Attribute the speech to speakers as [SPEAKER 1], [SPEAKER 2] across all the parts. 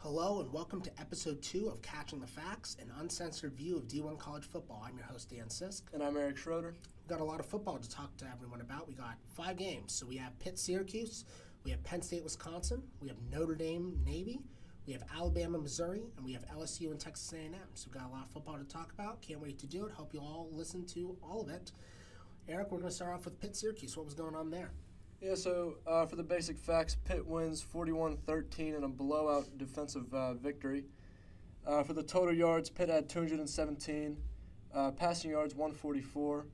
[SPEAKER 1] Hello and welcome to episode 2 of Catching the Facts, an uncensored view of D1 college football. I'm your host, Dan Sisk.
[SPEAKER 2] And I'm Eric Shroeder.
[SPEAKER 1] We've got a lot of football to talk to everyone about. We got 5 games. So we have Pitt, Syracuse, we have Penn State, Wisconsin, we have Notre Dame, Navy, we have Alabama, Missouri, and we have LSU and Texas A&M. So we've got a lot of football to talk about. Can't wait to do it. Hope you all listen to all of it. Eric, we're going to start off with Pitt, Syracuse. What was going on there?
[SPEAKER 2] Yeah, so for the basic facts, Pitt wins 41-13 in a blowout defensive victory. For the total yards, Pitt had 217, passing yards 144.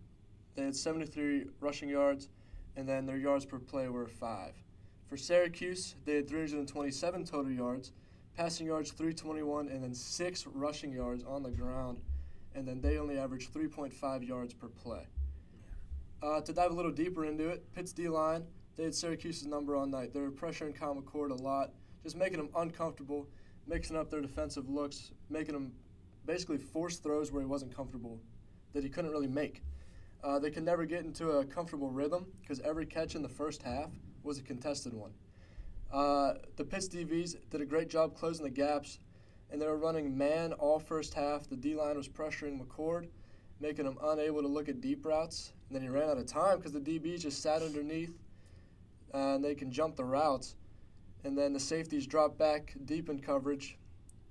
[SPEAKER 2] They had 73 rushing yards, and then their yards per play were 5. For Syracuse, they had 327 total yards, passing yards 321, and then 6 rushing yards on the ground, and then they only averaged 3.5 yards per play. To dive a little deeper into it, Pitt's D-line, they had Syracuse's number all night. They were pressuring Kyle McCord a lot, just making him uncomfortable, mixing up their defensive looks, making him basically force throws where he wasn't comfortable, that he couldn't really make. They could never get into a comfortable rhythm because every catch in the first half was a contested one. The Pitt's DBs did a great job closing the gaps, and they were running man all first half. The D-line was pressuring McCord, making him unable to look at deep routes. And then he ran out of time because the DBs just sat underneath and they can jump the routes. And then the safeties dropped back deep in coverage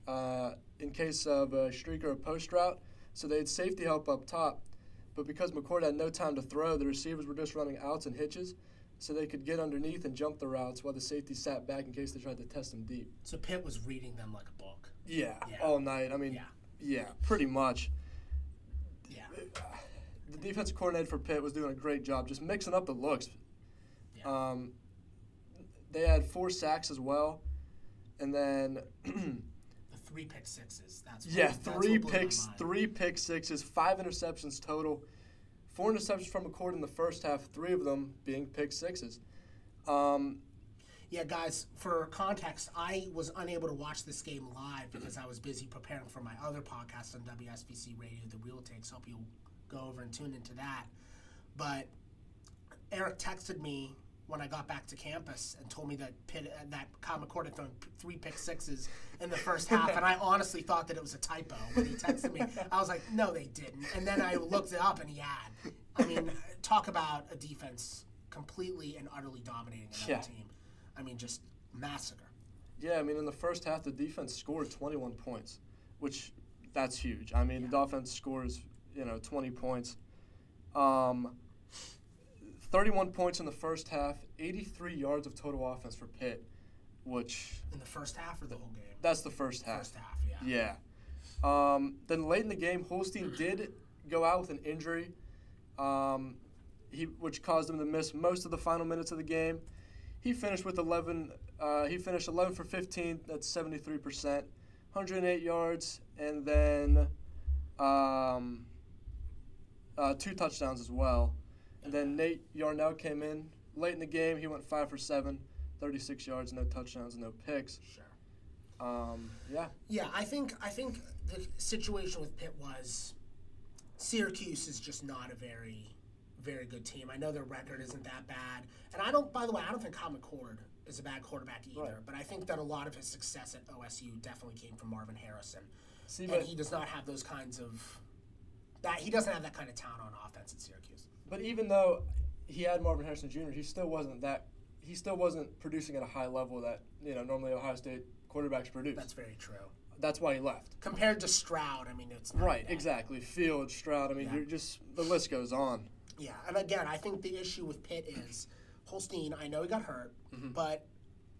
[SPEAKER 2] in case of a streak or a post route. So they had safety help up top. But because McCord had no time to throw, the receivers were just running outs and hitches so they could get underneath and jump the routes while the safeties sat back in case they tried to test them deep.
[SPEAKER 1] So Pitt was reading them like a book.
[SPEAKER 2] Yeah. All night. I mean, yeah pretty much.
[SPEAKER 1] Yeah.
[SPEAKER 2] The defensive coordinator for Pitt was doing a great job just mixing up the looks.
[SPEAKER 1] Yeah.
[SPEAKER 2] They had 4 sacks as well, and then
[SPEAKER 1] the 3 pick sixes.
[SPEAKER 2] Three pick sixes, 5 interceptions total, 4 interceptions from McCord in the first half, 3 of them being pick sixes.
[SPEAKER 1] Yeah, guys, for context, I was unable to watch this game live because I was busy preparing for my other podcast on WSBC Radio, The Wheel Takes. Hope you'll go over and tune into that. But Eric texted me when I got back to campus and told me that Kyle McCord had thrown 3 pick sixes in the first half, and I honestly thought that it was a typo when he texted me. I was like, no, they didn't. And then I looked it up, and he had. I mean, talk about a defense completely and utterly dominating another team. I mean, just massacre.
[SPEAKER 2] Yeah, I mean, in the first half, the defense scored 21 points, which that's huge. I mean, the offense scores, 20 points. 31 points in the first half, 83 yards of total offense for Pitt, which...
[SPEAKER 1] In the first half or the whole game?
[SPEAKER 2] That's the first half.
[SPEAKER 1] First half, yeah.
[SPEAKER 2] Yeah. Then late in the game, Holstein did go out with an injury, which caused him to miss most of the final minutes of the game. He finished with 11 for 15, that's 73%, 108 yards, and then 2 touchdowns as well. And then Nate Yarnell came in late in the game. He went 5 for 7, 36 yards, no touchdowns, no picks.
[SPEAKER 1] Sure.
[SPEAKER 2] Yeah.
[SPEAKER 1] Yeah, I think the situation with Pitt was Syracuse is just not a very, very good team. I know their record isn't that bad. And by the way, I don't think Kyle McCord is a bad quarterback either.
[SPEAKER 2] Right.
[SPEAKER 1] But I think that a lot of his success at OSU definitely came from Marvin Harrison. And he does not have those kinds of... He doesn't have that kind of talent on offense at Syracuse.
[SPEAKER 2] But even though he had Marvin Harrison Jr., he still wasn't producing at a high level that normally Ohio State quarterbacks produce.
[SPEAKER 1] That's very true.
[SPEAKER 2] That's why he left.
[SPEAKER 1] Compared to Stroud, I mean, it's not
[SPEAKER 2] right.
[SPEAKER 1] bad.
[SPEAKER 2] Exactly. Fields, Stroud. I mean, you're just the list goes on.
[SPEAKER 1] Yeah, and again, I think the issue with Pitt is Holstein. I know he got hurt, but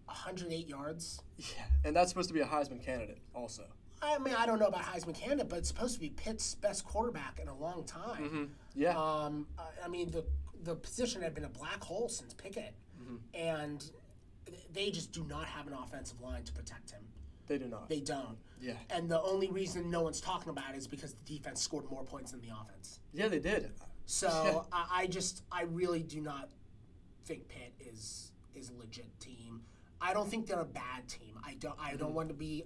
[SPEAKER 1] 108 yards.
[SPEAKER 2] Yeah, and that's supposed to be a Heisman candidate, also.
[SPEAKER 1] I mean, I don't know about Heisman candidate, but it's supposed to be Pitt's best quarterback in a long time.
[SPEAKER 2] Mm-hmm. Yeah.
[SPEAKER 1] I mean, the position had been a black hole since Pickett, and they just do not have an offensive line to protect him.
[SPEAKER 2] They do not.
[SPEAKER 1] They don't.
[SPEAKER 2] Yeah.
[SPEAKER 1] And the only reason no one's talking about it is because the defense scored more points than the offense.
[SPEAKER 2] Yeah, they did.
[SPEAKER 1] So I really do not think Pitt is a legit team. I don't think they're a bad team. I don't want to be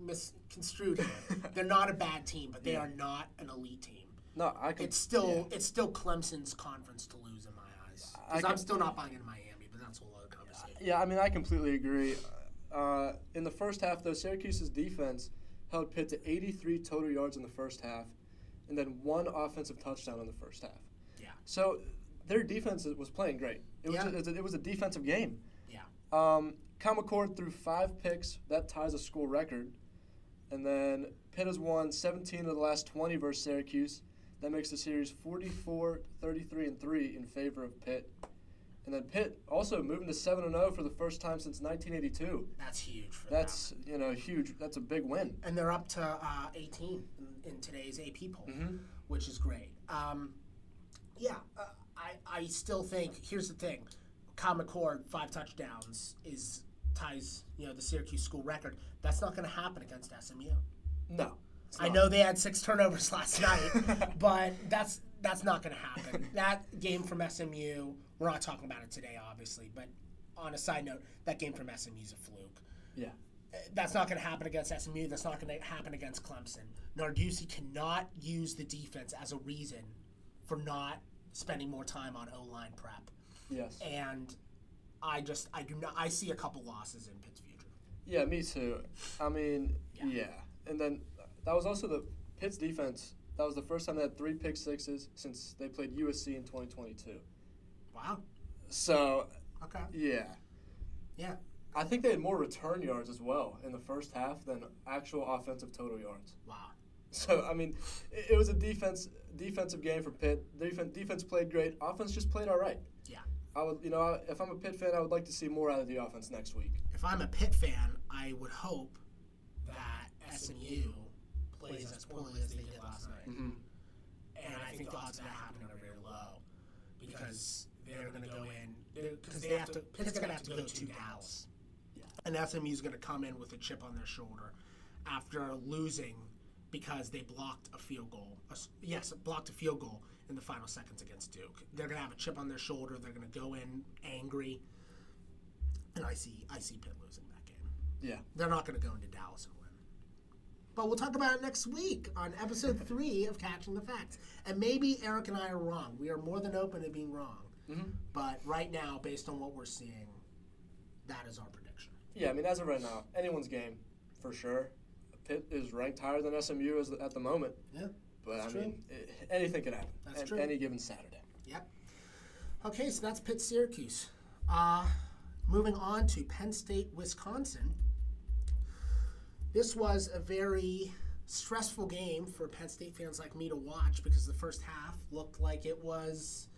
[SPEAKER 1] misconstrued here. They're not a bad team, but they are not an elite team.
[SPEAKER 2] No,
[SPEAKER 1] it's still Clemson's conference to lose in my eyes. Because I'm still not buying into Miami, but that's a whole other conversation.
[SPEAKER 2] Yeah, I mean, I completely agree. In the first half, though, Syracuse's defense held Pitt to 83 total yards in the first half, and then 1 offensive touchdown in the first half.
[SPEAKER 1] Yeah.
[SPEAKER 2] So their defense was playing great. It was a defensive game.
[SPEAKER 1] Yeah.
[SPEAKER 2] Kyle McCord threw 5 picks. That ties a school record. And then Pitt has won 17 of the last 20 versus Syracuse. That makes the series 44, 33, and 3 in favor of Pitt. And then Pitt also moving to 7-0 for the first time since 1982.
[SPEAKER 1] That's huge for
[SPEAKER 2] That's,
[SPEAKER 1] them.
[SPEAKER 2] Huge. That's a big win.
[SPEAKER 1] And they're up to 18 in today's AP poll, which is great. I still think, here's the thing, Kyle McCord, 5 touchdowns ties the Syracuse school record. That's not going to happen against SMU.
[SPEAKER 2] No.
[SPEAKER 1] I know they had 6 turnovers last night, but that's not going to happen. That game from SMU, we're not talking about it today, obviously, but on a side note, that game from SMU is a fluke.
[SPEAKER 2] Yeah.
[SPEAKER 1] That's not going to happen against SMU. That's not going to happen against Clemson. Narduzzi cannot use the defense as a reason for not spending more time on O-line prep.
[SPEAKER 2] Yes.
[SPEAKER 1] And I see a couple losses in Pitt's future.
[SPEAKER 2] Yeah, me too. I mean, yeah. And then that was also the Pitt's defense. That was the first time they had 3 pick sixes since they played USC in 2022.
[SPEAKER 1] Wow.
[SPEAKER 2] So,
[SPEAKER 1] okay.
[SPEAKER 2] Yeah.
[SPEAKER 1] Yeah.
[SPEAKER 2] I think they had more return yards as well in the first half than actual offensive total yards.
[SPEAKER 1] Wow.
[SPEAKER 2] So, I mean, it was a defensive game for Pitt. Defense played great. Offense just played all right.
[SPEAKER 1] Yeah.
[SPEAKER 2] If I'm a Pitt fan, I would like to see more out of the offense next week.
[SPEAKER 1] If I'm a Pitt fan, I would hope that SMU plays as poorly as they did last night.
[SPEAKER 2] Mm-hmm.
[SPEAKER 1] And I think the odds of that happening are very low because they're going to go in because Pitt's going to have to go to Dallas.
[SPEAKER 2] Yeah.
[SPEAKER 1] And SMU's going to come in with a chip on their shoulder after losing because they blocked a field goal. Blocked a field goal in the final seconds against Duke. They're going to have a chip on their shoulder. They're going to go in angry. And I see Pitt losing that game.
[SPEAKER 2] Yeah.
[SPEAKER 1] They're not going to go into Dallas and win. But we'll talk about it next week on episode 3 of Catching the Facts. And maybe Eric and I are wrong. We are more than open to being wrong.
[SPEAKER 2] Mm-hmm.
[SPEAKER 1] But right now, based on what we're seeing, that is our prediction.
[SPEAKER 2] Yeah, I mean, as of right now, anyone's game, for sure. Pitt is ranked higher than SMU at the moment.
[SPEAKER 1] Yeah,
[SPEAKER 2] but
[SPEAKER 1] that's
[SPEAKER 2] true. Anything could happen.
[SPEAKER 1] That's true.
[SPEAKER 2] Any given Saturday.
[SPEAKER 1] Yep. Okay, so that's Pitt Syracuse. Moving on to Penn State, Wisconsin. This was a very stressful game for Penn State fans like me to watch because the first half looked like it was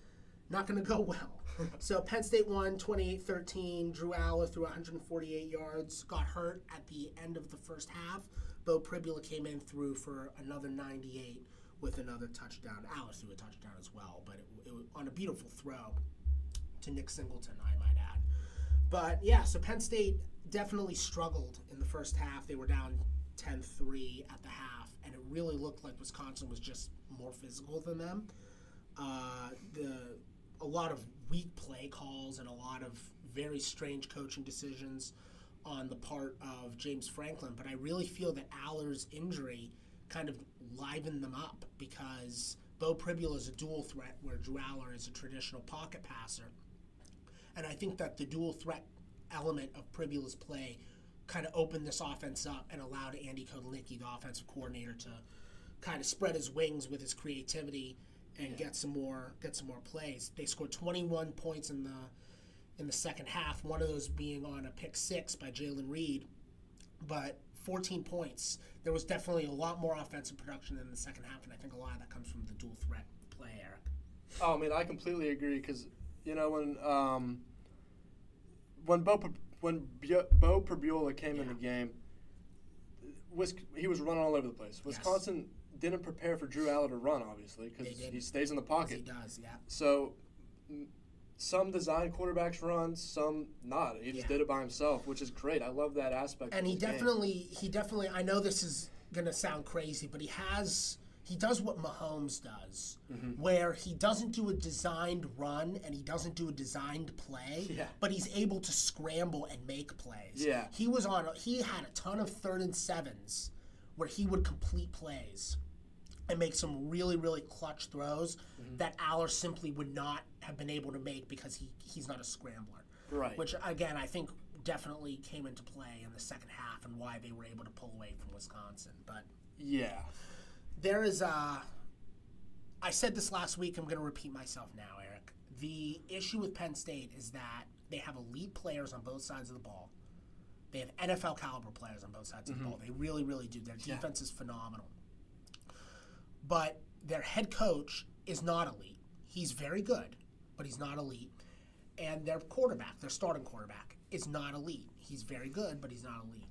[SPEAKER 1] not going to go well. So Penn State won 28-13. Drew Aller threw 148 yards, got hurt at the end of the first half. Bo Pribula came in through for another 98 with another touchdown. Aller threw a touchdown as well, but it was on a beautiful throw to Nick Singleton, I might add. But yeah, so Penn State definitely struggled in the first half. They were down 10-3 at the half, and it really looked like Wisconsin was just more physical than them. A lot of weak play calls and a lot of very strange coaching decisions on the part of James Franklin, but I really feel that Aller's injury kind of livened them up because Bo Pribula is a dual threat where Drew Aller is a traditional pocket passer. And I think that the dual threat element of Pribula's play kind of opened this offense up and allowed Andy Kotelnicki, the offensive coordinator, to kind of spread his wings with his creativity and get some more plays. They scored 21 points in the second half, one of those being on a pick 6 by Jalen Reed, but 14 points. There was definitely a lot more offensive production in the second half, and I think a lot of that comes from the dual threat play, Eric.
[SPEAKER 2] Oh, I mean, I completely agree because when Bo Pribula came in the game, he was running all over the place. Wisconsin didn't prepare for Drew Aller to run, obviously, because he stays in the pocket.
[SPEAKER 1] He does, yeah.
[SPEAKER 2] So some design quarterbacks run, some not. He just did it by himself, which is great. I love that aspect.
[SPEAKER 1] And
[SPEAKER 2] he
[SPEAKER 1] definitely. I know this is gonna sound crazy, but he does what Mahomes does, where he doesn't do a designed run and he doesn't do a designed play, but he's able to scramble and make plays.
[SPEAKER 2] Yeah.
[SPEAKER 1] He had a ton of 3rd and 7s where he would complete plays and make some really, really clutch throws that Aller simply would not have been able to make because he's not a scrambler.
[SPEAKER 2] Right.
[SPEAKER 1] Which, again, I think definitely came into play in the second half and why they were able to pull away from Wisconsin. But
[SPEAKER 2] yeah,
[SPEAKER 1] there is I said this last week, I'm going to repeat myself now, Eric. The issue with Penn State is that they have elite players on both sides of the ball. They have NFL caliber players on both sides of the ball. They really, really do. Their defense is phenomenal. But their head coach is not elite. He's very good, but he's not elite. And their quarterback, their starting quarterback, is not elite. He's very good, but he's not elite.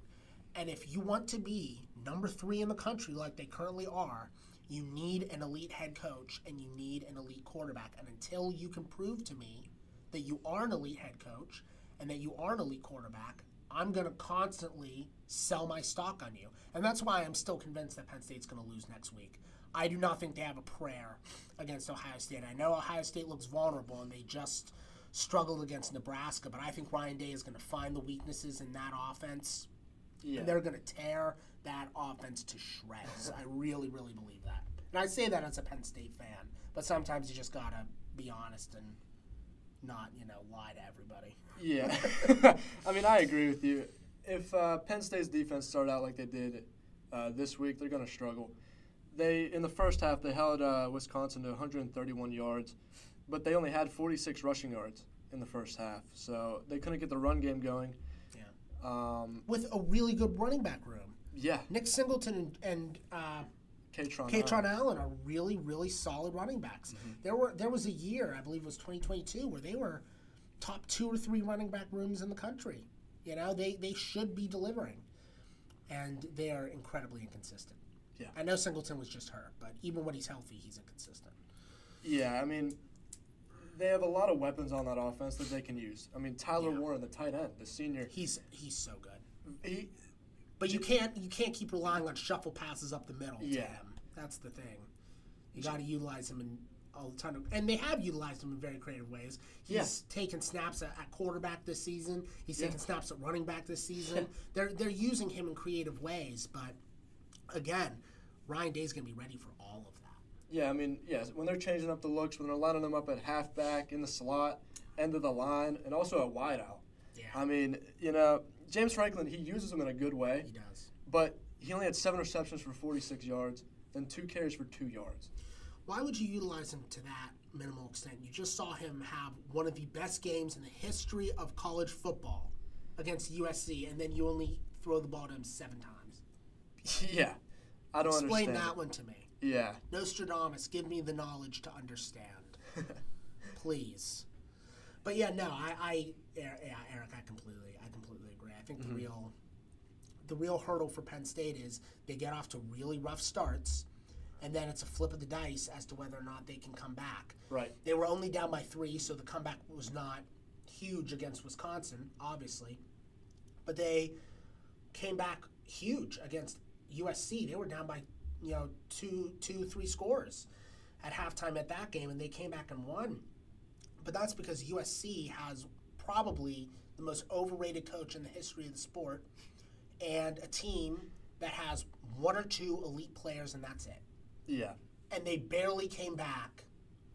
[SPEAKER 1] And if you want to be number 3 in the country like they currently are, you need an elite head coach and you need an elite quarterback. And until you can prove to me that you are an elite head coach and that you are an elite quarterback, I'm going to constantly sell my stock on you. And that's why I'm still convinced that Penn State's going to lose next week. I do not think they have a prayer against Ohio State. I know Ohio State looks vulnerable and they just struggled against Nebraska, but I think Ryan Day is going to find the weaknesses in that offense.
[SPEAKER 2] Yeah.
[SPEAKER 1] And they're going to tear that offense to shreds. I really, really believe that. And I say that as a Penn State fan, but sometimes you just got to be honest and not, lie to everybody.
[SPEAKER 2] Yeah. I mean, I agree with you. If Penn State's defense started out like they did this week, they're going to struggle. In the first half, they held Wisconsin to 131 yards, but they only had 46 rushing yards in the first half. So they couldn't get the run game going.
[SPEAKER 1] Yeah. With a really good running back room.
[SPEAKER 2] Yeah.
[SPEAKER 1] Nick Singleton and Katron Allen are really, really solid running backs. There was a year, I believe it was 2022, where they were top 2 or 3 running back rooms in the country. They should be delivering. And they are incredibly inconsistent.
[SPEAKER 2] Yeah.
[SPEAKER 1] I know Singleton was just hurt, but even when he's healthy, he's inconsistent.
[SPEAKER 2] Yeah, I mean, they have a lot of weapons on that offense that they can use. I mean, Tyler Warren, the tight end, the senior.
[SPEAKER 1] He's so good. But you can't keep relying on shuffle passes up the middle to him. That's the thing. You got to utilize him in a ton of, and they have utilized him in very creative ways. He's taken snaps at quarterback this season. He's taken snaps at running back this season. They're using him in creative ways, but again, Ryan Day's going to be ready for all of that.
[SPEAKER 2] Yeah, I mean, when they're changing up the looks, when they're lining them up at halfback, in the slot, end of the line, and also at wideout.
[SPEAKER 1] Yeah.
[SPEAKER 2] I mean, James Franklin, he uses them in a good way.
[SPEAKER 1] He does.
[SPEAKER 2] But he only had 7 receptions for 46 yards, then 2 carries for 2 yards.
[SPEAKER 1] Why would you utilize him to that minimal extent? You just saw him have one of the best games in the history of college football against USC, and then you only throw the ball to him 7 times.
[SPEAKER 2] Yeah. I don't understand.
[SPEAKER 1] Explain that one to me.
[SPEAKER 2] Yeah.
[SPEAKER 1] Nostradamus, give me the knowledge to understand. Please. But yeah, no, Eric, I completely agree. I think the real hurdle for Penn State is they get off to really rough starts, and then it's a flip of the dice as to whether or not they can come back.
[SPEAKER 2] Right.
[SPEAKER 1] They were only down by 3, so the comeback was not huge against Wisconsin, obviously, but they came back huge against USC. They were down by 3 scores at halftime at that game, and they came back and won. But that's because USC has probably the most overrated coach in the history of the sport, and a team that has 1 or 2 elite players, and that's it.
[SPEAKER 2] Yeah.
[SPEAKER 1] And they barely came back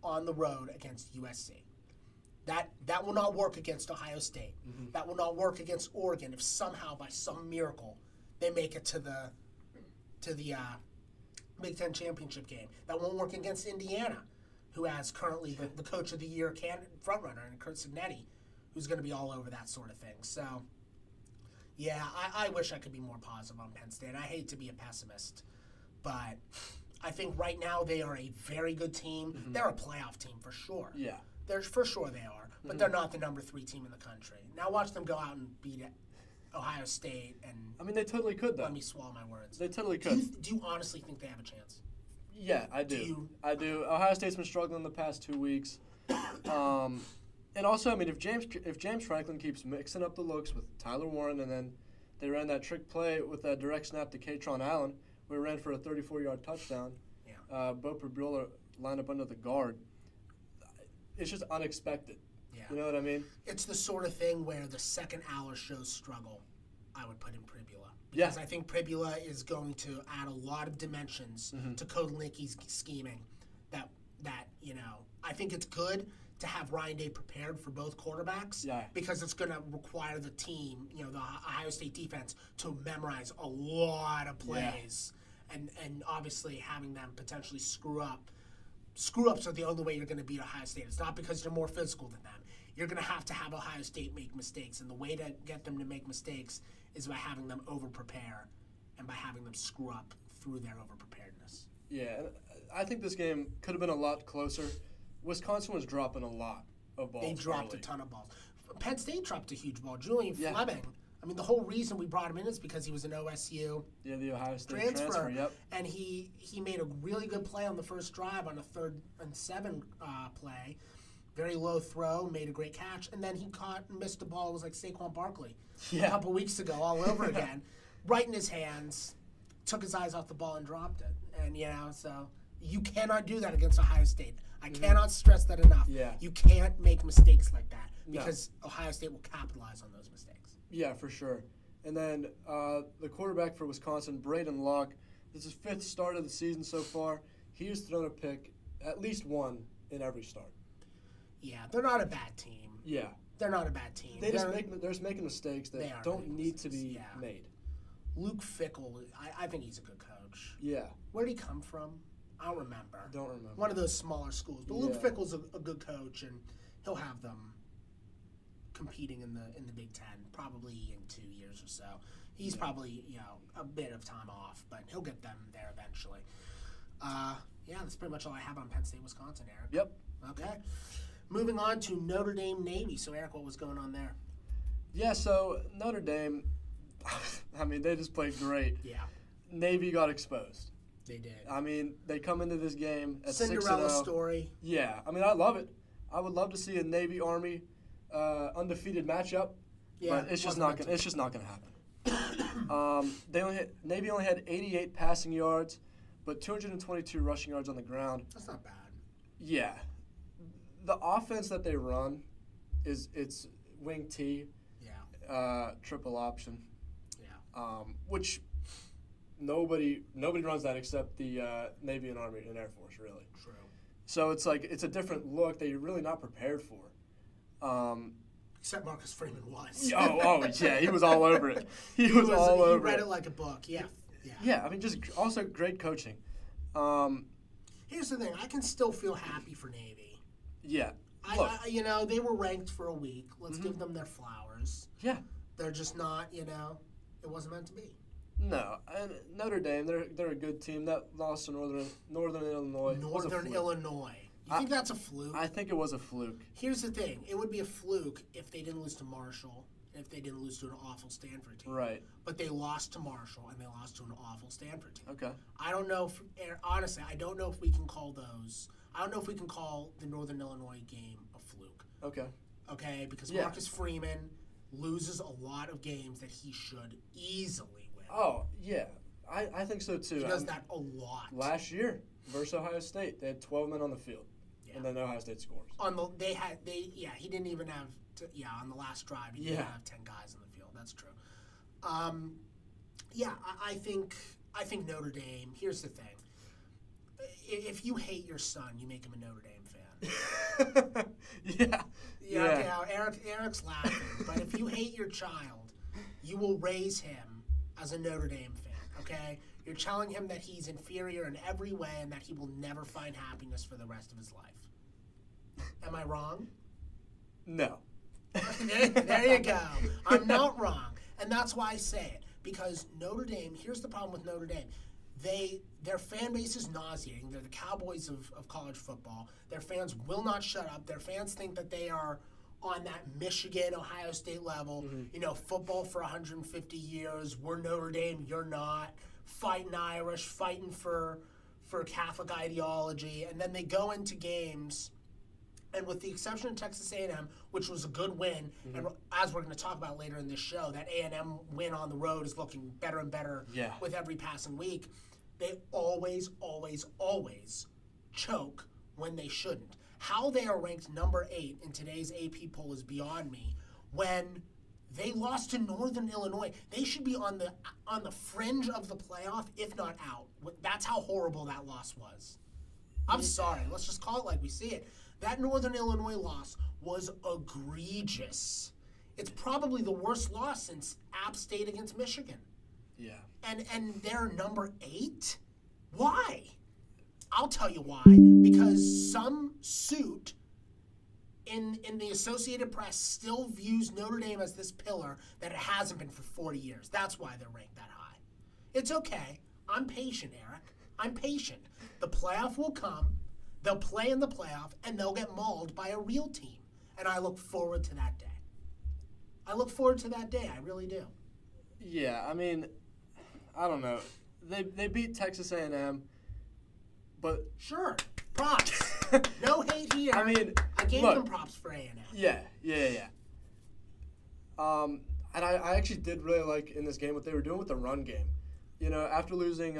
[SPEAKER 1] on the road against USC. That will not work against Ohio State. That will not work against Oregon if somehow, by some miracle, they make it to the Big Ten championship game. That won't work against Indiana, who has currently the Coach of the Year frontrunner, and Kurt Signetti, who's going to be all over that sort of thing. So, yeah, I wish I could be more positive on Penn State. I hate to be a pessimist, but I think right now they are a very good team. They're a playoff team for sure.
[SPEAKER 2] Yeah.
[SPEAKER 1] For sure they are, but they're not the number 3 team in the country. Now watch them go out and beat Ohio State, and
[SPEAKER 2] I mean, they totally could, though.
[SPEAKER 1] let me swallow my words.
[SPEAKER 2] They totally could.
[SPEAKER 1] Do you honestly think they have a chance?
[SPEAKER 2] Yeah, I do. I do. Ohio State's been struggling the past 2 weeks. And also, I mean, if James Franklin keeps mixing up the looks with Tyler Warren, and then they ran that trick play with that direct snap to Katron Allen, where he ran for a 34-yard touchdown. Yeah. Bo Pribula lined up under the guard. It's just unexpected. Yeah. You know what I mean?
[SPEAKER 1] It's the sort of thing where the second hour shows struggle, I would put in Pribula. Because I think Pribula is going to add a lot of dimensions to Kotelnicki's scheming that I think it's good to have Ryan Day prepared for both quarterbacks because it's going to require the team, the Ohio State defense, to memorize a lot of plays. And obviously having them potentially screw up. Screw-ups are the only way you're going to beat Ohio State. It's not because you're more physical than them. You're going to have Ohio State make mistakes. And the way to get them to make mistakes is by having them over-prepare and by having them screw up through their over-preparedness.
[SPEAKER 2] Yeah, I think this game could have been a lot closer. Wisconsin was dropping a lot of balls.
[SPEAKER 1] They dropped
[SPEAKER 2] early.
[SPEAKER 1] a ton of balls. Penn State dropped a huge ball. Julian Fleming. I mean, the whole reason we brought him in is because he was an OSU
[SPEAKER 2] the Ohio State transfer. Yep.
[SPEAKER 1] And he made a really good play on the first drive on a 3rd and 7 play. Very low throw, made a great catch, and then he caught and missed a ball. It was like Saquon Barkley a couple weeks ago all over again. Right in his hands, took his eyes off the ball and dropped it. And, so you cannot do that against Ohio State. I cannot stress that enough.
[SPEAKER 2] Yeah.
[SPEAKER 1] You can't make mistakes like that because Ohio State will capitalize on those mistakes.
[SPEAKER 2] Yeah, for sure. And then the quarterback for Wisconsin, Braden Locke, this is his 5th start of the season so far. He has thrown a pick, at least one, in every start.
[SPEAKER 1] Yeah, they're not a bad team.
[SPEAKER 2] Yeah.
[SPEAKER 1] They're not a bad team.
[SPEAKER 2] They're just making mistakes that don't need to be made.
[SPEAKER 1] Luke Fickell, I think he's a good coach.
[SPEAKER 2] Yeah.
[SPEAKER 1] Where did he come from? I don't remember. One of those smaller schools. But Luke Fickell's a good coach, and he'll have them competing in the Big Ten probably in 2 years or so. He's probably a bit of time off, but he'll get them there eventually. That's pretty much all I have on Penn State, Wisconsin, Eric.
[SPEAKER 2] Yep.
[SPEAKER 1] Okay. Moving on to Notre Dame Navy. So Eric, what was going on there?
[SPEAKER 2] Yeah. So Notre Dame, I mean, they just played great.
[SPEAKER 1] Yeah.
[SPEAKER 2] Navy got exposed.
[SPEAKER 1] They did.
[SPEAKER 2] I mean, they come into this game at 6-0.
[SPEAKER 1] Cinderella story.
[SPEAKER 2] Yeah. I mean, I love it. I would love to see a Navy Army undefeated matchup. Yeah. But it's just not gonna happen. Navy only had 88 passing yards, but 222 rushing yards on the ground.
[SPEAKER 1] That's not bad.
[SPEAKER 2] Yeah. The offense that they run it's wing T.
[SPEAKER 1] Yeah.
[SPEAKER 2] Triple option.
[SPEAKER 1] Yeah.
[SPEAKER 2] Which nobody runs that except the Navy and Army and Air Force, really.
[SPEAKER 1] True.
[SPEAKER 2] So it's like it's a different look that you're really not prepared for.
[SPEAKER 1] Except Marcus Freeman was.
[SPEAKER 2] Yeah, he was all over it. He was all over it.
[SPEAKER 1] He read it like a book. Yeah.
[SPEAKER 2] Yeah, I mean, just also great coaching.
[SPEAKER 1] Here's the thing: I can still feel happy for Navy.
[SPEAKER 2] Yeah.
[SPEAKER 1] They were ranked for a week. Let's give them their flowers.
[SPEAKER 2] Yeah.
[SPEAKER 1] They're just not, it wasn't meant to be.
[SPEAKER 2] No, and Notre Dame, they're a good team that lost to Northern Illinois.
[SPEAKER 1] Northern Illinois. You think that's a fluke?
[SPEAKER 2] I think it was a fluke.
[SPEAKER 1] Here's the thing: it would be a fluke if they didn't lose to Marshall, and if they didn't lose to an awful Stanford team.
[SPEAKER 2] Right.
[SPEAKER 1] But they lost to Marshall, and they lost to an awful Stanford team.
[SPEAKER 2] Okay.
[SPEAKER 1] I don't know honestly, I don't know if we can call those. I don't know if we can call the Northern Illinois game a fluke.
[SPEAKER 2] Okay.
[SPEAKER 1] Okay, because Marcus Freeman loses a lot of games that he should easily win.
[SPEAKER 2] Oh, yeah. I think so, too.
[SPEAKER 1] He does that a lot.
[SPEAKER 2] Last year versus Ohio State, they had 12 men on the field, and then Ohio State scores.
[SPEAKER 1] He didn't even have on the last drive, he didn't have 10 guys on the field. That's true. I think Notre Dame, here's the thing. If you hate your son, you make him a Notre Dame fan. Eric's laughing, but if you hate your child, you will raise him as a Notre Dame fan, okay? You're telling him that he's inferior in every way and that he will never find happiness for the rest of his life. Am I wrong?
[SPEAKER 2] No.
[SPEAKER 1] There you go. I'm not wrong. And that's why I say it. Because Notre Dame, here's the problem with Notre Dame. Their fan base is nauseating. They're the Cowboys of college football. Their fans will not shut up. Their fans think that they are on that Michigan, Ohio State level. Mm-hmm. Football for 150 years. We're Notre Dame. You're not. Fighting Irish. Fighting for Catholic ideology. And then they go into games, and with the exception of Texas A&M, which was a good win, and as we're going to talk about later in this show, that A&M win on the road is looking better and better with every passing week. They always, always, always choke when they shouldn't. How they are ranked number 8 in today's AP poll is beyond me. When they lost to Northern Illinois, they should be on the fringe of the playoff, if not out. That's how horrible that loss was. I'm sorry. Let's just call it like we see it. That Northern Illinois loss was egregious. It's probably the worst loss since App State against Michigan.
[SPEAKER 2] Yeah.
[SPEAKER 1] And they're number 8? Why? I'll tell you why. Because some suit in the Associated Press still views Notre Dame as this pillar that it hasn't been for 40 years. That's why they're ranked that high. It's okay. I'm patient, Eric. I'm patient. The playoff will come. They'll play in the playoff, and they'll get mauled by a real team. And I look forward to that day. I look forward to that day. I really do.
[SPEAKER 2] Yeah, I mean, I don't know. They beat Texas A&M, but
[SPEAKER 1] sure, props. No hate here.
[SPEAKER 2] I mean,
[SPEAKER 1] I gave them props for A&M.
[SPEAKER 2] Yeah. And I actually did really like in this game what they were doing with the run game. You know, after losing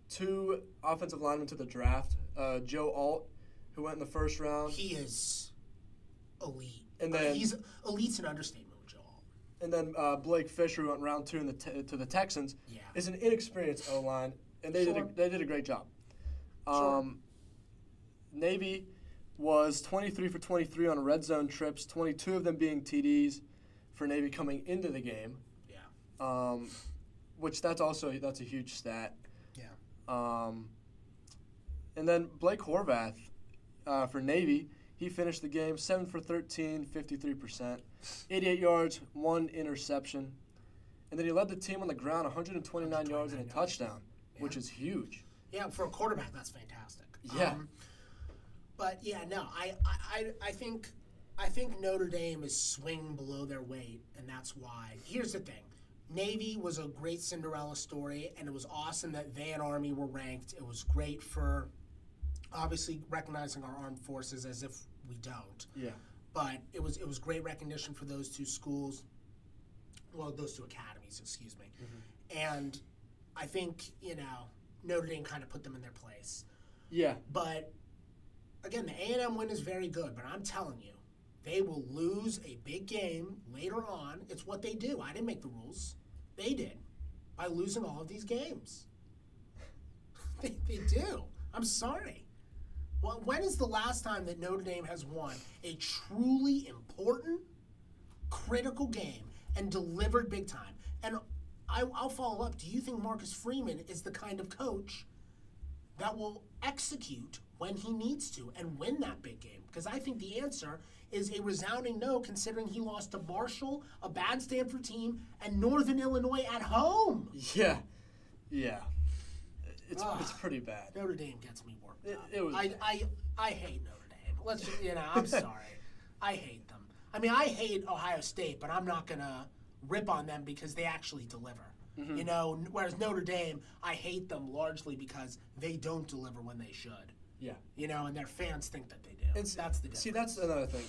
[SPEAKER 2] 2 offensive linemen to the draft, Joe Alt, who went in the first round.
[SPEAKER 1] He is elite.
[SPEAKER 2] And then
[SPEAKER 1] he's elite's an understatement with Joe Alt.
[SPEAKER 2] And then Blake Fisher, who went round 2 to the Texans, is an inexperienced O-line, and they did a great job. Navy was 23 for 23 on red zone trips, 22 of them being TDs for Navy coming into the game. Yeah. Which that's a huge stat. Yeah. And then Blake Horvath for Navy, he finished the game 7 for 13, 53%, 88 yards, 1 interception. And then he led the team on the ground 129 yards and a touchdown, which is huge.
[SPEAKER 1] Yeah, for a quarterback, that's fantastic.
[SPEAKER 2] Yeah.
[SPEAKER 1] But yeah, no, I think Notre Dame is swinging below their weight, and that's why. Here's the thing. Navy was a great Cinderella story, and it was awesome that they and Army were ranked. It was great for obviously recognizing our armed forces, as if we don't. Yeah. But it was great recognition for those 2 schools. Well, those 2 academies, excuse me. Mm-hmm. And I think, Notre Dame kind of put them in their place. Yeah. But again, the A&M win is very good, but I'm telling you, they will lose a big game later on. It's what they do. I didn't make the rules. They did, by losing all of these games. they do. I'm sorry. Well, when is the last time that Notre Dame has won a truly important, critical game and delivered big time? And I'll follow up. Do you think Marcus Freeman is the kind of coach that will execute when he needs to and win that big game? Because I think the answer is a resounding no, considering he lost to Marshall, a bad Stanford team, and Northern Illinois at home.
[SPEAKER 2] Yeah. It's pretty bad.
[SPEAKER 1] Notre Dame gets me worked up.
[SPEAKER 2] It was
[SPEAKER 1] I hate Notre Dame. Let's just, I'm sorry. I hate them. I mean, I hate Ohio State, but I'm not going to rip on them because they actually deliver. Mm-hmm. Whereas Notre Dame, I hate them largely because they don't deliver when they should. Yeah. And their fans think that they do. That's the difference.
[SPEAKER 2] See, that's another thing.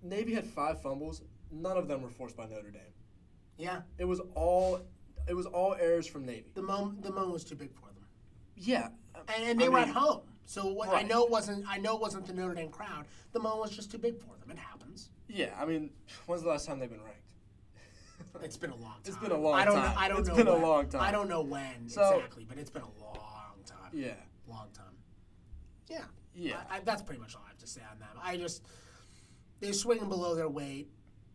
[SPEAKER 2] Navy had 5 fumbles. None of them were forced by Notre Dame. Yeah. It was all errors from Navy.
[SPEAKER 1] The moment was too big for them.
[SPEAKER 2] Yeah.
[SPEAKER 1] And they were at home. So right. I know it wasn't the Notre Dame crowd. The moment was just too big for them. It happens.
[SPEAKER 2] Yeah, I mean, when's the last time they've been ranked?
[SPEAKER 1] It's been a long time.
[SPEAKER 2] It's been a long time.
[SPEAKER 1] I don't know.
[SPEAKER 2] It's been a long time.
[SPEAKER 1] I don't know when exactly, but it's been a long time.
[SPEAKER 2] Yeah.
[SPEAKER 1] Long time. Yeah.
[SPEAKER 2] Yeah.
[SPEAKER 1] That's pretty much all I have to say on them. They're swinging below their weight.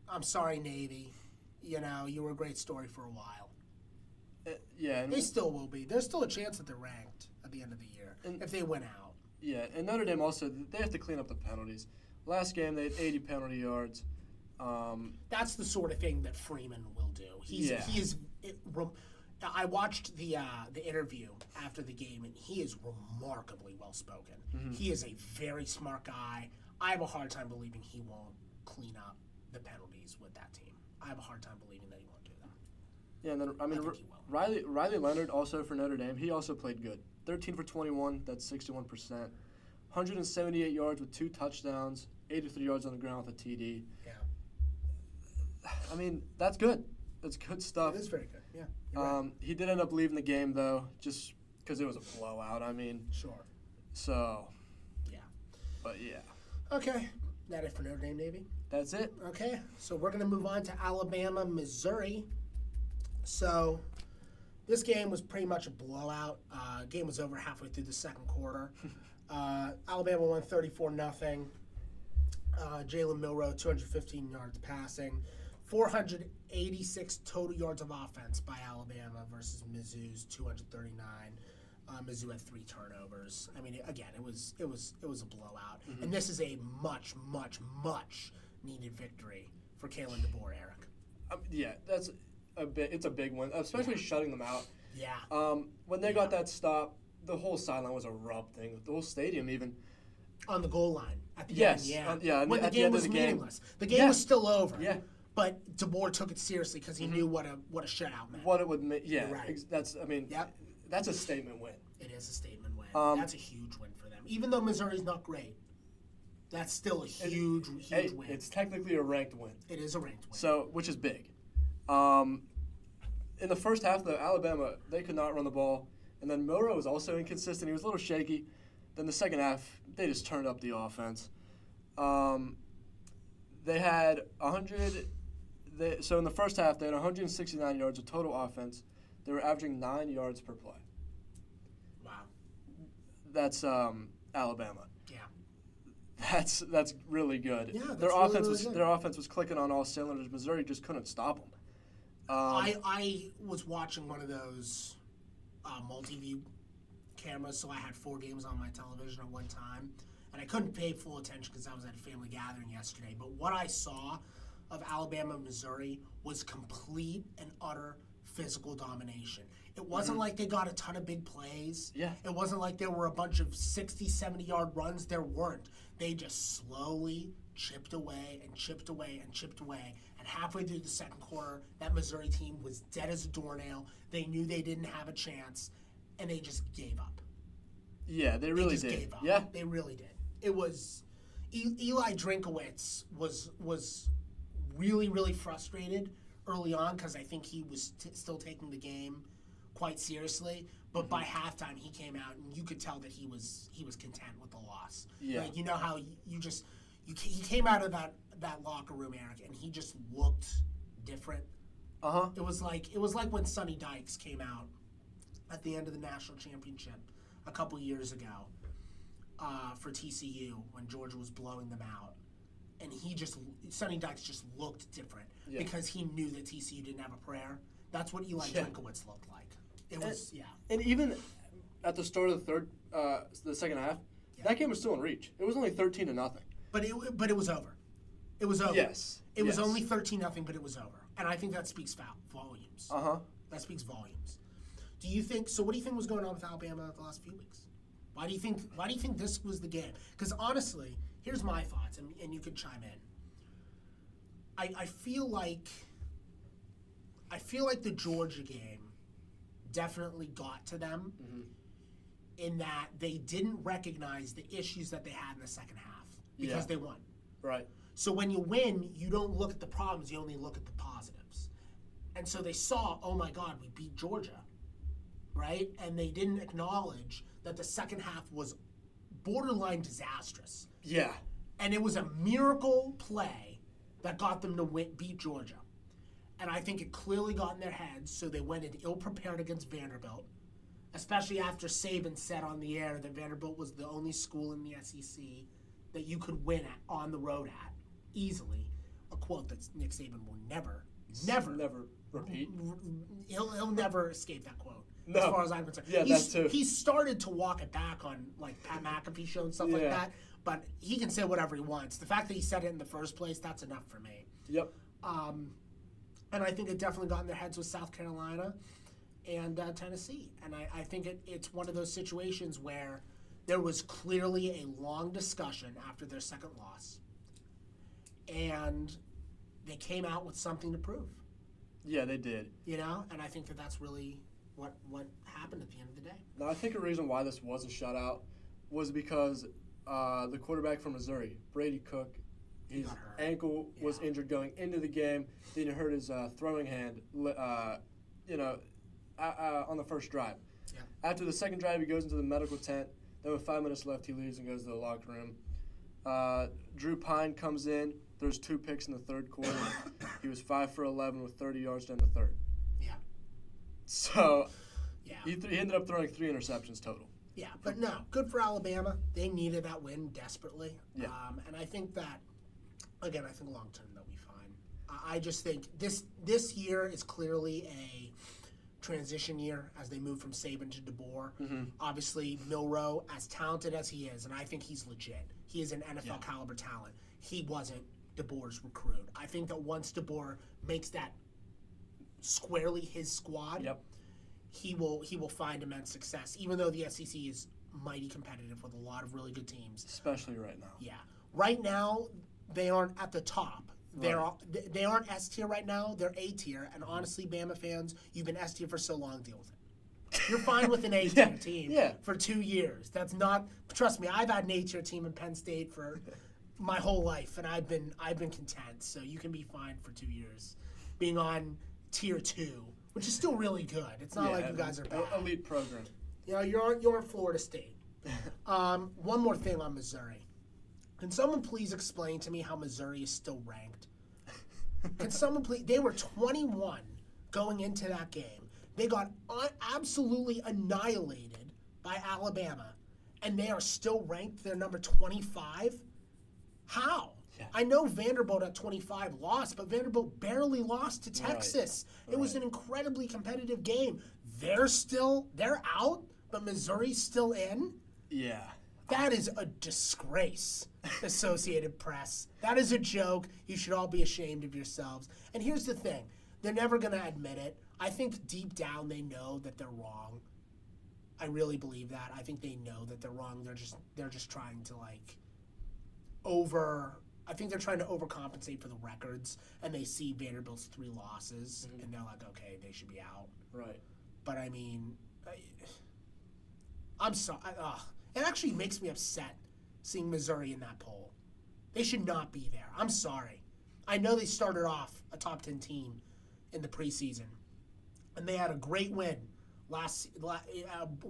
[SPEAKER 1] I'm sorry, Navy. You were a great story for a while.
[SPEAKER 2] Yeah.
[SPEAKER 1] They still will be. There's still a chance that they're ranked at the end of the year if they win out.
[SPEAKER 2] Yeah, and Notre Dame also, they have to clean up the penalties. Last game, they had 80 penalty yards.
[SPEAKER 1] That's the sort of thing that Freeman will do. I watched the interview after the game, and he is remarkably well spoken. Mm-hmm. He is a very smart guy. I have a hard time believing he won't clean up the penalties with that team. I have a hard time believing that he won't do that.
[SPEAKER 2] Yeah, and then I think he will. Riley Leonard also for Notre Dame. He also played good. 13 for 21. That's 61%. 178 yards with 2 touchdowns. 83 yards on the ground with a TD. Yeah. I mean, that's good. That's good stuff.
[SPEAKER 1] It is very good, yeah. Right.
[SPEAKER 2] He did end up leaving the game, though, just because it was a blowout. I mean.
[SPEAKER 1] Sure.
[SPEAKER 2] So.
[SPEAKER 1] Yeah.
[SPEAKER 2] But, yeah.
[SPEAKER 1] Okay. That it for Notre Dame, Navy?
[SPEAKER 2] That's it.
[SPEAKER 1] Okay. So we're going to move on to Alabama, Missouri. So this game was pretty much a blowout. Game was over halfway through the second quarter. Alabama won 34-0. Jalen Milroe, 215 yards passing. 486 total yards of offense by Alabama versus Mizzou's 239. Mizzou had 3 turnovers. I mean, again, it was a blowout, and this is a much needed victory for Kalen DeBoer, Eric.
[SPEAKER 2] Yeah, that's it's a big one, especially shutting them out.
[SPEAKER 1] Yeah.
[SPEAKER 2] When they got that stop, the whole sideline was erupting. The whole stadium even.
[SPEAKER 1] On the goal line at the
[SPEAKER 2] yes.
[SPEAKER 1] end,
[SPEAKER 2] At
[SPEAKER 1] when the
[SPEAKER 2] the
[SPEAKER 1] game
[SPEAKER 2] end
[SPEAKER 1] was
[SPEAKER 2] of the game.
[SPEAKER 1] meaningless. The game was still over.
[SPEAKER 2] Yeah.
[SPEAKER 1] But DeBoer took it seriously because he knew what a shutout meant.
[SPEAKER 2] What it would make. Yeah.
[SPEAKER 1] Right.
[SPEAKER 2] That's. I mean.
[SPEAKER 1] Yep.
[SPEAKER 2] That's a statement win.
[SPEAKER 1] It is a statement win. That's a huge win for them. Even though Missouri's not great, that's still a huge win.
[SPEAKER 2] It's technically a ranked win.
[SPEAKER 1] It is a ranked win.
[SPEAKER 2] So, which is big. In the first half, though, Alabama, they could not run the ball. And then Milroe was also inconsistent. He was a little shaky. Then the second half, they just turned up the offense. They had 100. So in the first half, they had 169 yards of total offense. They were averaging 9 yards per play.
[SPEAKER 1] Wow.
[SPEAKER 2] That's Alabama.
[SPEAKER 1] Yeah.
[SPEAKER 2] That's really good.
[SPEAKER 1] Yeah, that's
[SPEAKER 2] their
[SPEAKER 1] really
[SPEAKER 2] offense was clicking on all cylinders. Missouri just couldn't stop them.
[SPEAKER 1] I was watching one of those multi-view cameras, so I had 4 games on my television at one time, and I couldn't pay full attention because I was at a family gathering yesterday. But what I saw of Alabama and Missouri was complete and utter physical domination. It wasn't like they got a ton of big plays.
[SPEAKER 2] Yeah.
[SPEAKER 1] It wasn't like there were a bunch of 60, 70-yard runs. There weren't. They just slowly chipped away and chipped away and chipped away. And halfway through the second quarter, that Missouri team was dead as a doornail. They knew they didn't have a chance, and they just gave up.
[SPEAKER 2] Yeah, they really did.
[SPEAKER 1] Gave up.
[SPEAKER 2] Yeah,
[SPEAKER 1] they really did. It was Eli Drinkowitz was really frustrated early on because I think he was still taking the game quite seriously. But by halftime, he came out and you could tell that he was content with the loss.
[SPEAKER 2] Yeah,
[SPEAKER 1] like, you know how he came out of that locker room, Eric, and he just looked different. It was like when Sonny Dykes came out at the end of the national championship a couple years ago for TCU when Georgia was blowing them out. And Sonny Dykes just looked different because he knew that TCU didn't have a prayer. That's what Eli Drinkowitz looked like.
[SPEAKER 2] And even at the start of the second half, that game was still in reach. It was only 13-0.
[SPEAKER 1] But it was over. It was over.
[SPEAKER 2] Yes.
[SPEAKER 1] It was only 13-0, but it was over. And I think that speaks volumes. That speaks volumes. What do you think was going on with Alabama the last few weeks? Why do you think this was the game? Because honestly, here's my thoughts, and you can chime in. I feel like the Georgia game definitely got to them in that they didn't recognize the issues that they had in the second half because they won.
[SPEAKER 2] Right.
[SPEAKER 1] So when you win, you don't look at the problems, you only look at the positives. And so they saw, oh my God, we beat Georgia, right? And they didn't acknowledge that the second half was borderline disastrous.
[SPEAKER 2] Yeah.
[SPEAKER 1] And it was a miracle play that got them to beat Georgia. And I think it clearly got in their heads, so they went in ill-prepared against Vanderbilt, especially after Saban said on the air that Vanderbilt was the only school in the SEC that you could win on the road at easily. A quote that Nick Saban will never
[SPEAKER 2] repeat.
[SPEAKER 1] He'll never escape that quote.
[SPEAKER 2] No.
[SPEAKER 1] As far as I'm concerned.
[SPEAKER 2] Yeah, that too.
[SPEAKER 1] He started to walk it back on like Pat McAfee show and stuff like that, but he can say whatever he wants. The fact that he said it in the first place, that's enough for me.
[SPEAKER 2] Yep.
[SPEAKER 1] And I think it definitely got in their heads with South Carolina and Tennessee. And I think it's one of those situations where there was clearly a long discussion after their second loss. And they came out with something to prove.
[SPEAKER 2] Yeah, they did.
[SPEAKER 1] You know? And I think that's really what happened at the end of the day.
[SPEAKER 2] Now, I think a reason why this was a shutout was because the quarterback from Missouri, Brady Cook, his ankle was injured going into the game. Then he hurt his throwing hand, on the first drive.
[SPEAKER 1] Yeah.
[SPEAKER 2] After the second drive, he goes into the medical tent. Then with 5 minutes left, he leaves and goes to the locker room. Drew Pine comes in. There's 2 picks in the third quarter. He was 5 for 11 with 30 yards to end the third.
[SPEAKER 1] Yeah.
[SPEAKER 2] So he ended up throwing 3 interceptions total.
[SPEAKER 1] Yeah, but no, good for Alabama. They needed that win desperately.
[SPEAKER 2] Yeah.
[SPEAKER 1] And I think that, again, I think long term they'll be fine. I just think this year is clearly a transition year as they move from Saban to DeBoer.
[SPEAKER 2] Mm-hmm.
[SPEAKER 1] Obviously, Milroe, as talented as he is, and I think he's legit. He is an NFL caliber talent. He wasn't DeBoer's recruit. I think that once DeBoer makes that squarely his squad, he will find immense success. Even though the SEC is mighty competitive with a lot of really good teams,
[SPEAKER 2] especially right now.
[SPEAKER 1] Yeah, right now they aren't at the top. They aren't S tier right now. They're A tier. And honestly, Bama fans, you've been S tier for so long. Deal with it. You're fine with an A tier team for 2 years. That's not. Trust me, I've had an A tier team in Penn State for my whole life, and I've been content. So you can be fine for 2 years, being on tier 2, which is still really good. It's not like you guys are bad.
[SPEAKER 2] Elite program.
[SPEAKER 1] You know, you're in Florida State. One more thing on Missouri. Can someone please explain to me how Missouri is still ranked? Can someone please? They were 21 going into that game. They got absolutely annihilated by Alabama, and they are still ranked. They're number 25. How? Yeah. I know Vanderbilt at 25 lost, but Vanderbilt barely lost to Texas. Right. It was an incredibly competitive game. They're out, but Missouri's still in?
[SPEAKER 2] Yeah.
[SPEAKER 1] That is a disgrace, Associated Press. That is a joke. You should all be ashamed of yourselves. And here's the thing. They're never going to admit it. I think deep down they know that they're wrong. I really believe that. I think they know that they're wrong. They're just trying to I think they're trying to overcompensate for the records, and they see Vanderbilt's 3 losses, and they're like, okay, they should be out.
[SPEAKER 2] Right.
[SPEAKER 1] But I mean, I'm sorry. It actually makes me upset seeing Missouri in that poll. They should not be there. I'm sorry. I know they started off a top 10 team in the preseason, and they had a great win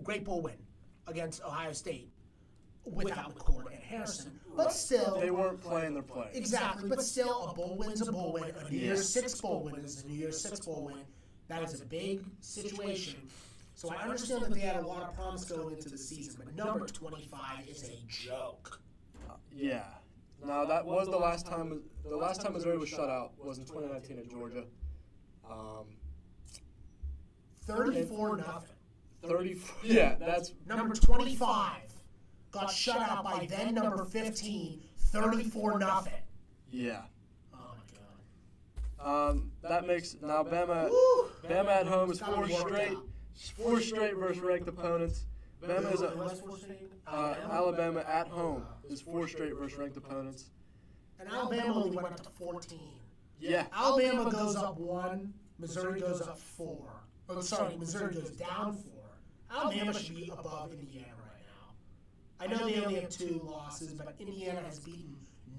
[SPEAKER 1] great bowl win against Ohio State without McCord and Harrison. But still,
[SPEAKER 2] they weren't playing their players.
[SPEAKER 1] Exactly. But still, a bowl win's a bowl win. A New Year's Six bowl win is a New Year's Six bowl win. That is a big situation. So I understand that they had a lot of promise going into the season, but number 25 is a joke.
[SPEAKER 2] Yeah. Now that was the last time. The last time Missouri was shut out was in 2019 at Georgia.
[SPEAKER 1] 34-0.
[SPEAKER 2] 34. Yeah, that's
[SPEAKER 1] number 25 got shut out by then number 15. 34-0.
[SPEAKER 2] Yeah.
[SPEAKER 1] Oh my God.
[SPEAKER 2] That makes now Bama at home is 4 straight versus ranked opponents. Bama is Alabama at home is 4 straight versus ranked opponents.
[SPEAKER 1] And Alabama only went up to 14.
[SPEAKER 2] Yeah.
[SPEAKER 1] Alabama goes up 1. Missouri goes up 4. Oh, sorry, Missouri goes down 4. Alabama should be above Indiana right now. I know they only have 2 losses, but Indiana has beaten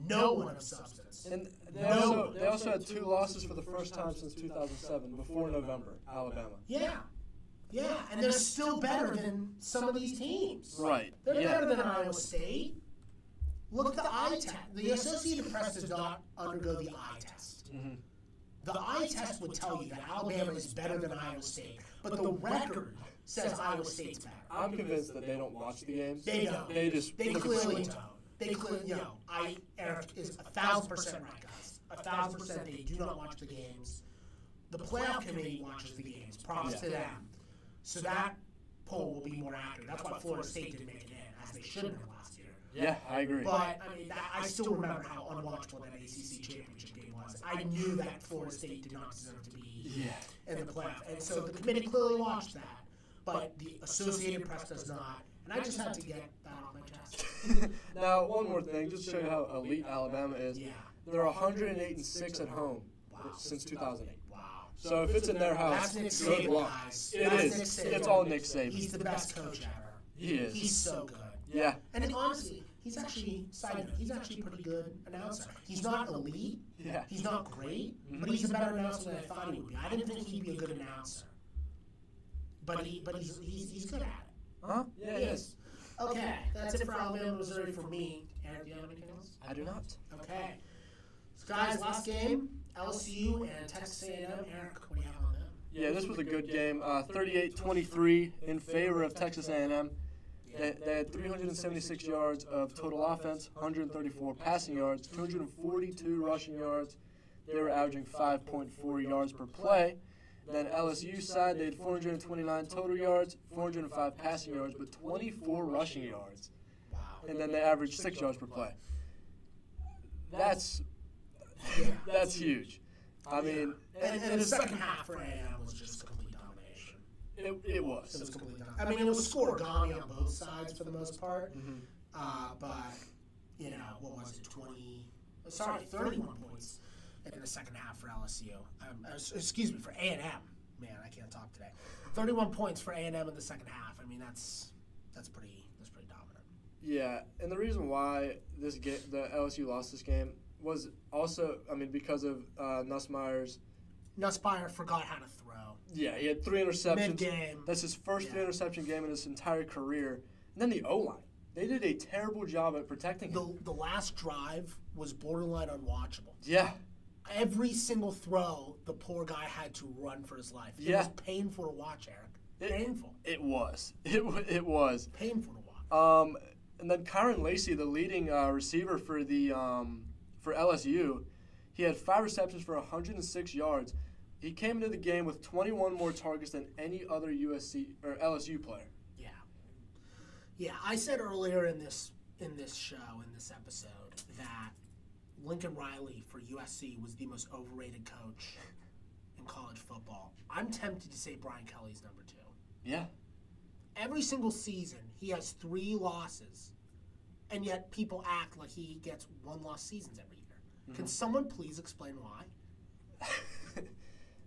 [SPEAKER 1] no one of substance.
[SPEAKER 2] And they also had 2 losses for the first time since 2007, before November, Alabama.
[SPEAKER 1] Yeah. Yeah, and they're still better than some of these teams.
[SPEAKER 2] Right.
[SPEAKER 1] They're better than Iowa State. Look at the eye test. The Associated Press does not undergo the eye test.
[SPEAKER 2] Mm-hmm.
[SPEAKER 1] The eye test would tell you that Alabama is better than Iowa State, but the record says Iowa State's better.
[SPEAKER 2] I'm convinced that they don't watch the games.
[SPEAKER 1] They don't.
[SPEAKER 2] They
[SPEAKER 1] clearly don't. They clearly, Eric is 1,000% right, guys. 1,000%. They do not watch the games. The playoff committee watches the games. Props to them. So that poll will be more accurate. That's why Florida State didn't make it in, as they should have last year.
[SPEAKER 2] Yeah, I agree.
[SPEAKER 1] But I mean, I still remember how unwatchable that ACC championship game was. I knew that Florida State did not deserve to be in the playoff, and so the committee clearly watched that. But the Associated Press does not, and I just had to get that off my chest.
[SPEAKER 2] Now, one more thing, just to show you how elite Alabama is. Yeah. They're 108-6 at home since 2008. So if it's in their house,
[SPEAKER 1] that's Nick Saban, guys.
[SPEAKER 2] It is. It's all Nick Saban.
[SPEAKER 1] He's the best coach ever.
[SPEAKER 2] He is.
[SPEAKER 1] He's so good.
[SPEAKER 2] Yeah.
[SPEAKER 1] And honestly, he's actually a pretty good announcer. He's not elite.
[SPEAKER 2] Yeah.
[SPEAKER 1] He's not great, but he's a better announcer than I thought he would be. I didn't think he'd be a good announcer. But he's good at it.
[SPEAKER 2] Huh?
[SPEAKER 1] Yeah, he is. Okay, that's it for Alabama, Missouri for me. Eric, do you have anything else?
[SPEAKER 2] I do not.
[SPEAKER 1] Okay. So guys, last game. LSU and Texas A&M. Eric, what do you have on them?
[SPEAKER 2] Yeah, this was a good game. 38-23 in favor of Texas A&M. They had 376 yards of total offense, 134 passing yards, 242 rushing yards. They were averaging 5.4 yards per play. Then LSU side, they had 429 total yards, 405 passing yards, but 24 rushing yards.
[SPEAKER 1] Wow.
[SPEAKER 2] And then they averaged 6 yards per play. That's huge. I mean,
[SPEAKER 1] and the second half for A&M was just complete domination.
[SPEAKER 2] It was.
[SPEAKER 1] It was complete domination. I mean, it was scoregami on both sides for the most part. But, what was it, 31 points in the second half for LSU. Excuse me, for A&M. Man, I can't talk today. 31 points for A&M in the second half. I mean, that's pretty dominant.
[SPEAKER 2] Yeah, and the reason why the LSU lost this game was also, because of Nussmeier's.
[SPEAKER 1] Nussmeier forgot how to throw.
[SPEAKER 2] Yeah, he had 3 interceptions.
[SPEAKER 1] Mid-game.
[SPEAKER 2] That's his first 3-interception game in his entire career. And then the O-line. They did a terrible job at protecting him.
[SPEAKER 1] The last drive was borderline unwatchable.
[SPEAKER 2] Yeah.
[SPEAKER 1] Every single throw, the poor guy had to run for his life. It was painful to watch, Eric. Painful.
[SPEAKER 2] It was. It was.
[SPEAKER 1] Painful to watch.
[SPEAKER 2] And then Kyron Lacey, the leading receiver for LSU, he had 5 receptions for 106 yards. He came into the game with 21 more targets than any other LSU player.
[SPEAKER 1] Yeah, I said earlier in this episode, that Lincoln Riley for USC was the most overrated coach in college football. I'm tempted to say Brian Kelly's number 2.
[SPEAKER 2] Yeah.
[SPEAKER 1] Every single season, he has 3 losses, and yet people act like he gets 1-loss seasons every year. Mm-hmm. Can someone please explain why?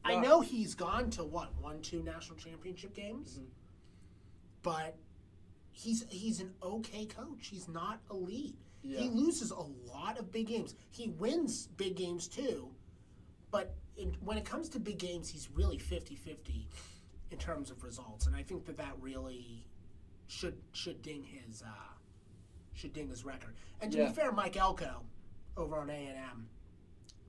[SPEAKER 1] I know he's gone to, 1-2 national championship games? Mm-hmm. But he's an okay coach. He's not elite. Yeah. He loses a lot of big games. He wins big games too, but when it comes to big games, he's really 50-50 in terms of results. And I think that really should ding his record. And to be fair, Mike Elko over on A&M,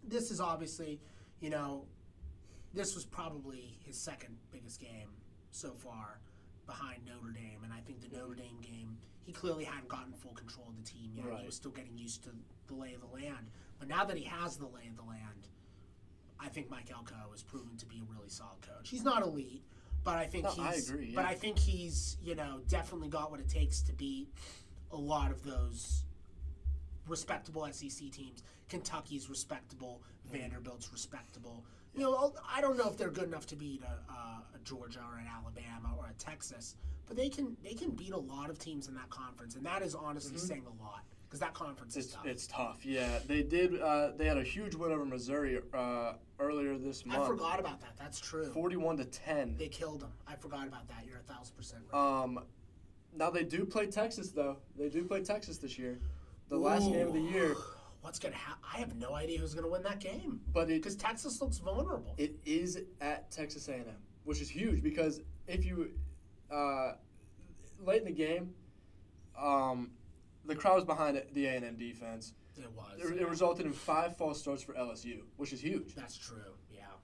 [SPEAKER 1] this is obviously, this was probably his second biggest game so far behind Notre Dame. And I think the Notre Dame game, he clearly hadn't gotten full control of the team yet. Right. He was still getting used to the lay of the land. But now that he has the lay of the land, I think Mike Elko has proven to be a really solid coach. He's not elite, but I think
[SPEAKER 2] I agree.
[SPEAKER 1] But I think he's, definitely got what it takes to beat a lot of those respectable SEC teams. Kentucky's respectable, Vanderbilt's respectable. I don't know if they're good enough to beat a Georgia or an Alabama or a Texas, but they can beat a lot of teams in that conference, and that is honestly saying a lot because that conference is tough.
[SPEAKER 2] It's tough, yeah. They did. They had a huge win over Missouri earlier this month.
[SPEAKER 1] I forgot about that. That's true.
[SPEAKER 2] 41-10.
[SPEAKER 1] They killed them. I forgot about that. You're 1,000% right.
[SPEAKER 2] Now they do play Texas though. They do play Texas this year. The last game of the year.
[SPEAKER 1] What's going to happen? I have no idea who's going to win that game.
[SPEAKER 2] But
[SPEAKER 1] because Texas looks vulnerable.
[SPEAKER 2] It is at Texas A&M, which is huge because if you late in the game, the crowd was behind the A&M defense.
[SPEAKER 1] It was.
[SPEAKER 2] It resulted in 5 false starts for LSU, which is huge.
[SPEAKER 1] That's true. Yeah.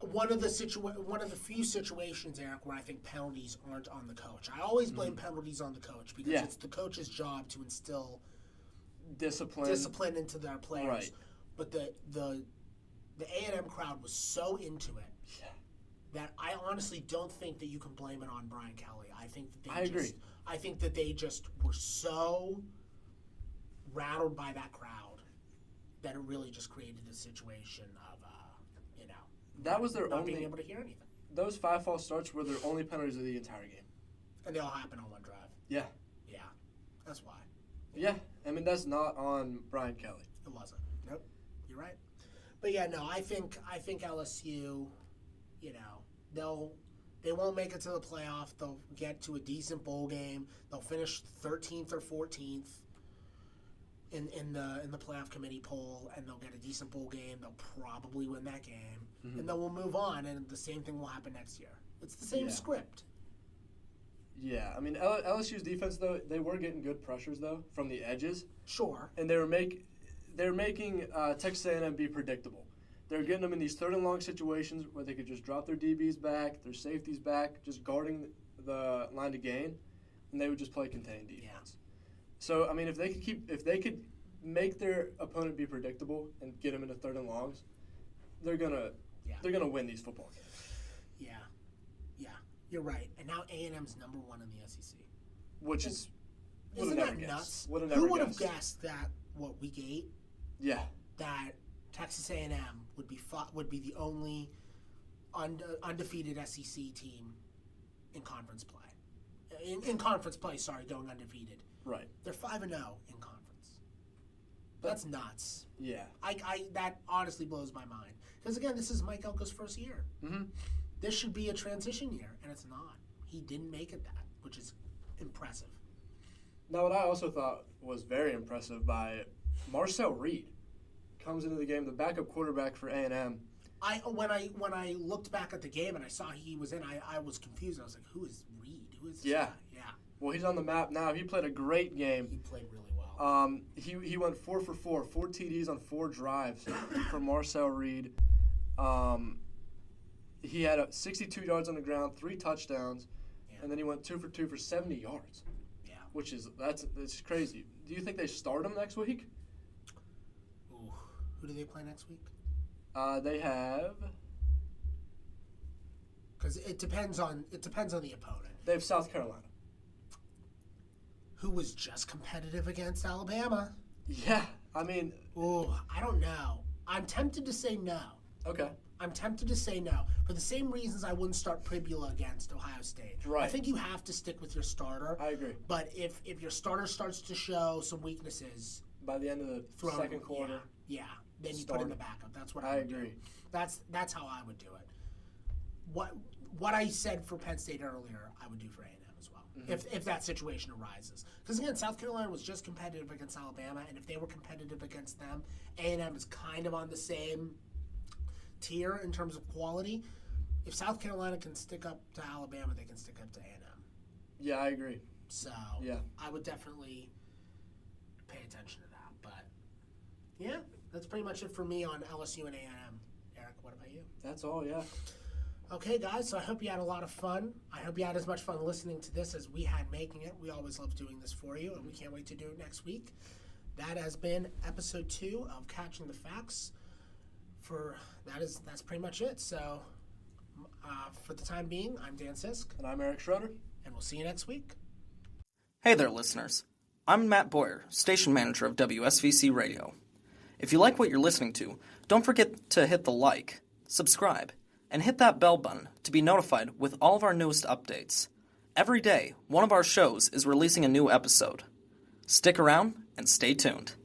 [SPEAKER 1] One of the few situations, Eric, where I think penalties aren't on the coach. I always blame penalties on the coach because it's the coach's job to instill discipline into their players. Right. But the A&M crowd was so into it that I honestly don't think that you can blame it on Brian Kelly. I think that they just were so rattled by that crowd that it really just created a situation of
[SPEAKER 2] that was their
[SPEAKER 1] not being able to hear anything.
[SPEAKER 2] Those 5 false starts were their only penalties of the entire game.
[SPEAKER 1] And they all happened on one drive.
[SPEAKER 2] Yeah.
[SPEAKER 1] Yeah. That's why.
[SPEAKER 2] Yeah. That's not on Brian Kelly.
[SPEAKER 1] It wasn't. Nope. You're right. But yeah, no, I think LSU, they won't make it to the playoff. They'll get to a decent bowl game. They'll finish 13th or 14th in the playoff committee poll, and they'll get a decent bowl game. They'll probably win that game, and then we'll move on, and the same thing will happen next year. It's the same script.
[SPEAKER 2] Yeah, LSU's defense though, they were getting good pressures though from the edges.
[SPEAKER 1] Sure.
[SPEAKER 2] And they were making Texas A&M be predictable. They're getting them in these third and long situations where they could just drop their DBs back, their safeties back, just guarding the line to gain. and they would just play contained defense. Yeah. So I mean, if they could make their opponent be predictable and get them into 3rd and longs, they're gonna win these football games.
[SPEAKER 1] Yeah, you're right. And now A&M's number 1 in the SEC,
[SPEAKER 2] which is
[SPEAKER 1] isn't that nuts? Who would have guessed that? What, week 8?
[SPEAKER 2] Yeah.
[SPEAKER 1] That Texas A&M would be the only undefeated SEC team in conference play. In conference play, going undefeated.
[SPEAKER 2] Right.
[SPEAKER 1] They're 5-0 in conference. That's nuts.
[SPEAKER 2] Yeah.
[SPEAKER 1] That honestly blows my mind. Because again, this is Mike Elko's first year.
[SPEAKER 2] Mm-hmm.
[SPEAKER 1] This should be a transition year, and it's not. He didn't make it that, which is impressive.
[SPEAKER 2] Now, what I also thought was very impressive by Marcel Reed comes into the game, the backup quarterback for A&M.
[SPEAKER 1] When I looked back at the game and I saw he was in, I was confused. I was like, who is Reed? Who is this guy? Yeah.
[SPEAKER 2] Well, he's on the map now. He played a great game.
[SPEAKER 1] He played really well.
[SPEAKER 2] He went 4 for 4, 4 TDs on 4 drives for Marcel Reed. He had 62 yards on the ground, 3 touchdowns, and then he went 2 for 2 for 70 yards.
[SPEAKER 1] Yeah.
[SPEAKER 2] Which is that's crazy. Do you think they start him next week?
[SPEAKER 1] Ooh. Who do they play next week?
[SPEAKER 2] They have.
[SPEAKER 1] Because it depends on the opponent.
[SPEAKER 2] They have South Carolina,
[SPEAKER 1] who was just competitive against Alabama.
[SPEAKER 2] Yeah, I mean.
[SPEAKER 1] Ooh, I don't know. I'm tempted to say no.
[SPEAKER 2] Okay.
[SPEAKER 1] I'm tempted to say no for the same reasons I wouldn't start Pribula against Ohio State.
[SPEAKER 2] Right.
[SPEAKER 1] I think you have to stick with your starter.
[SPEAKER 2] I agree.
[SPEAKER 1] But if your starter starts to show some weaknesses
[SPEAKER 2] by the end of the second quarter,
[SPEAKER 1] then you put in the backup. That's what I would
[SPEAKER 2] agree.
[SPEAKER 1] Do. That's how I would do it. What I said for Penn State earlier, I would do for A&M as well, if that situation arises. Because again, South Carolina was just competitive against Alabama, and if they were competitive against them, A&M is kind of on the same tier in terms of quality. If South Carolina can stick up to Alabama, they can stick up to A&M.
[SPEAKER 2] Yeah, I agree.
[SPEAKER 1] So
[SPEAKER 2] yeah,
[SPEAKER 1] I would definitely pay attention to that. But yeah, that's pretty much it for me on LSU and A&M. Eric, what about you?
[SPEAKER 2] That's all, yeah.
[SPEAKER 1] Okay, guys, so I hope you had a lot of fun. I hope you had as much fun listening to this as we had making it. We always love doing this for you, and we can't wait to do it next week. That has been episode 2 of Catching the Facts. That's pretty much it. So for the time being, I'm Dan Sisk.
[SPEAKER 2] And I'm Eric Shroeder.
[SPEAKER 1] And we'll see you next week.
[SPEAKER 3] Hey there, listeners. I'm Matt Boyer, station manager of WSVC Radio. If you like what you're listening to, don't forget to hit the like, subscribe, and hit that bell button to be notified with all of our newest updates. Every day, one of our shows is releasing a new episode. Stick around and stay tuned.